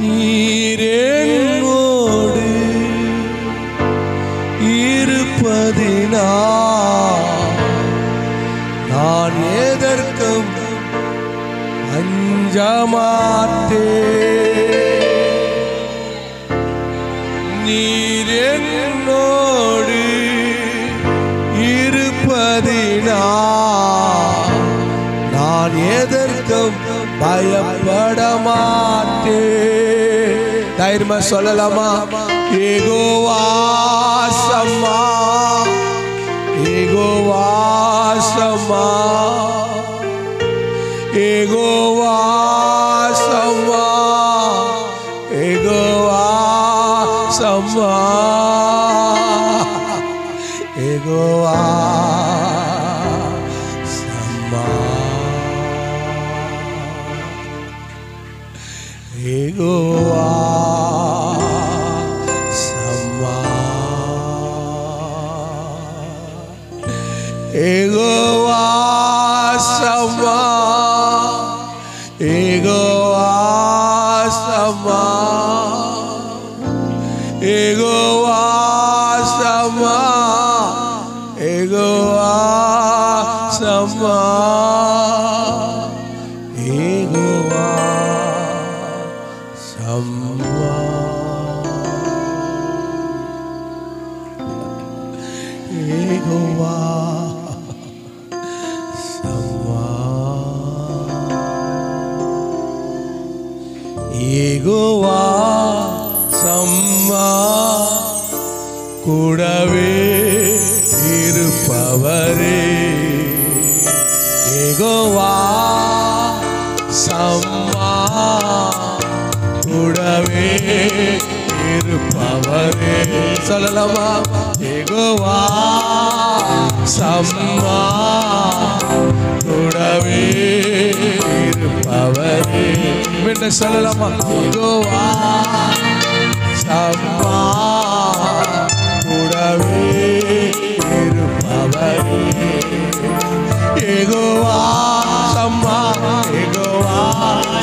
நீர் என்னோடு இருப்பதினால் நான் எதற்கும் அஞ்சமாட்டேன். நீர் என்னோடு இருப்பதினால் நான் எதற்கும் பயப்பட மாட்டேன். தைரியமா சொல்லலாமா? யெகோவா சம்மா, யெகோவா சம்மா, யெகோவா சம்மா, யெகோவா சம்மா, யெகோவா சம்மா, யெகோவா சம்மா, யெகோவா சம்மா, யெகோவா சம்மா, யெகோவா சம்மா, யெகோவா சம்மா, யெகோவா சம்மா, யெகோவா சம்மா, யெகோவா சம்மா, கூடவே இருப்பவரே. யெகோவா சம்மா, கூடவே இருப்பவரே. சொல்லலாமா? யெகோவா சம்மா, கூடவே இருப்பவரே. மீண்டும் சொல்லலாமா? யெகோவா சம்மா, கூடவே இருப்பவரே. யெகோவா சம்மா, யெகோவா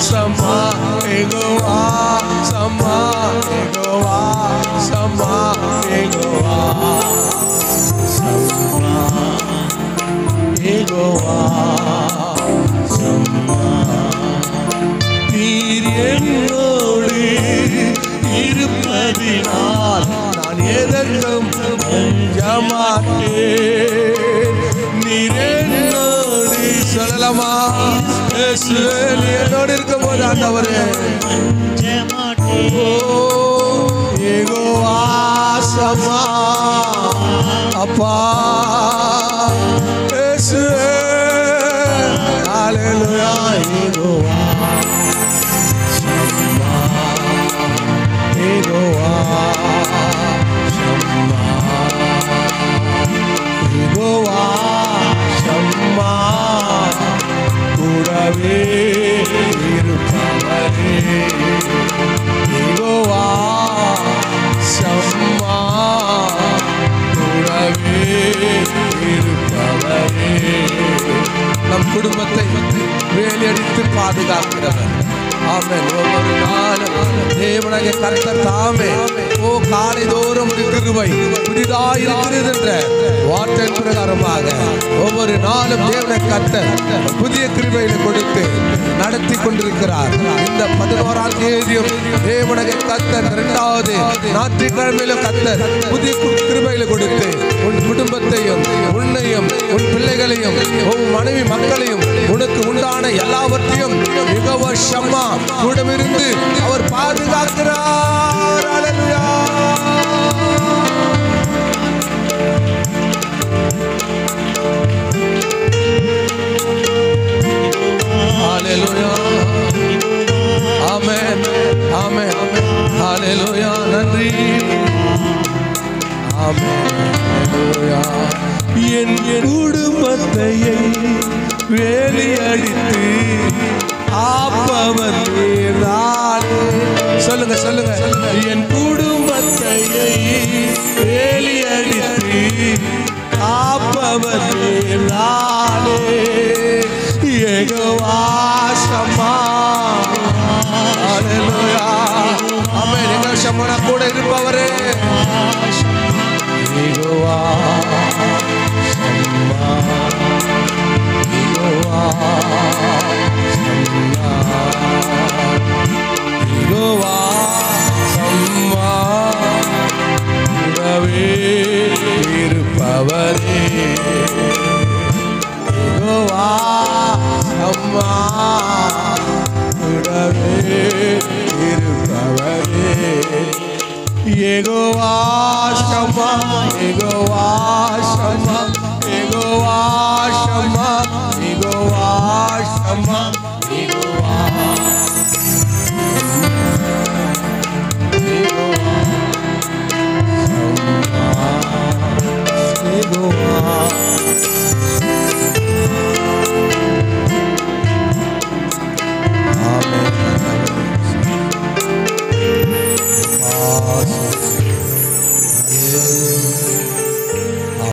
சம்மா, யெகோவா சம்மா, யெகோவா சம்மா, யெகோவா சம்மா, யெகோவா சம்மா. நீர் என்னோடு இருப்பதினால் நான் எதற்கும் அஞ்சமாட்டேன். நீர் என்னோடு சொல்லலாமா? என்னோடு இருக்கும் போது ஆண்டவரே யெகோவா சம்மா, அப்பா இயேசுவே ஹல்லேலூயா. யெகோவா சம்மா, யெகோவா சம்மா, யெகோவா சம்மா, கூடவே இருப்பவரே. யெகோவா சம்மா, கூடவே இருப்பவரே. நம் குடும்பத்தை வேலையடித்து பாதுகாக்கிறவர். ஆமென். ஒவ்வொரு நாளும் தேவனாகிய கர்த்தர் தாமே காலை தோறும் கிருபை புதிதாய் இருக்கிறது என்ற வார்த்தை பிரகாரமாக ஒவ்வொரு நாளும் தேவனை கர்த்தர் புதிய கிருபையில கொடுத்து நடத்தி கொண்டிருக்கிறார். இந்த 11ஆம் தேதியும் தேவனாகிய கர்த்தர் 2வது ஞாயிற்றுக்கிழமையில கர்த்தர் புதிய கிருபையில கொடுத்து உன் குடும்பத்தையும் உன்னையும் உன் பிள்ளைகளையும் உன் மனைவி மக்களையும் உனக்கு உண்டான எல்லாவற்றையும் யெகோவா சம்மா கூடமிருந்து அவர் பாதுகாக்கிறார். ஹல்லேலூயா. ஹல்லேலூயா. ஆமென், ஆமென், ஹல்லேலூயா. நன்றி. ஆமென், ஹல்லேலூயா. என் குடும்பத்தை வேலியடித்து ஆப்பவர் நீர்தானே. சொல்லுங்க சொல்லுங்க. என் குடும்பத்தை வேலியடித்து ஆப்பவர் நீர்தானே. யெகோவா ஷம்மா. ஹல்லேலூயா. ஆமென். யெகோவா ஷம்மா கூட இருப்பவரே. யெகோவா ஷம்மா. யெகோவா ஷம்மா. யெகோவா ஷம்மா கூடவே இருப்பவரே. யெகோவா ஷம்மா கூடவே இருப்பவரே. யெகோவா ஷம்மா. யெகோவா ஷம்மா. யெகோவா ஷம்மா. யெகோவா ஷம்மா. யெகோவா Amen.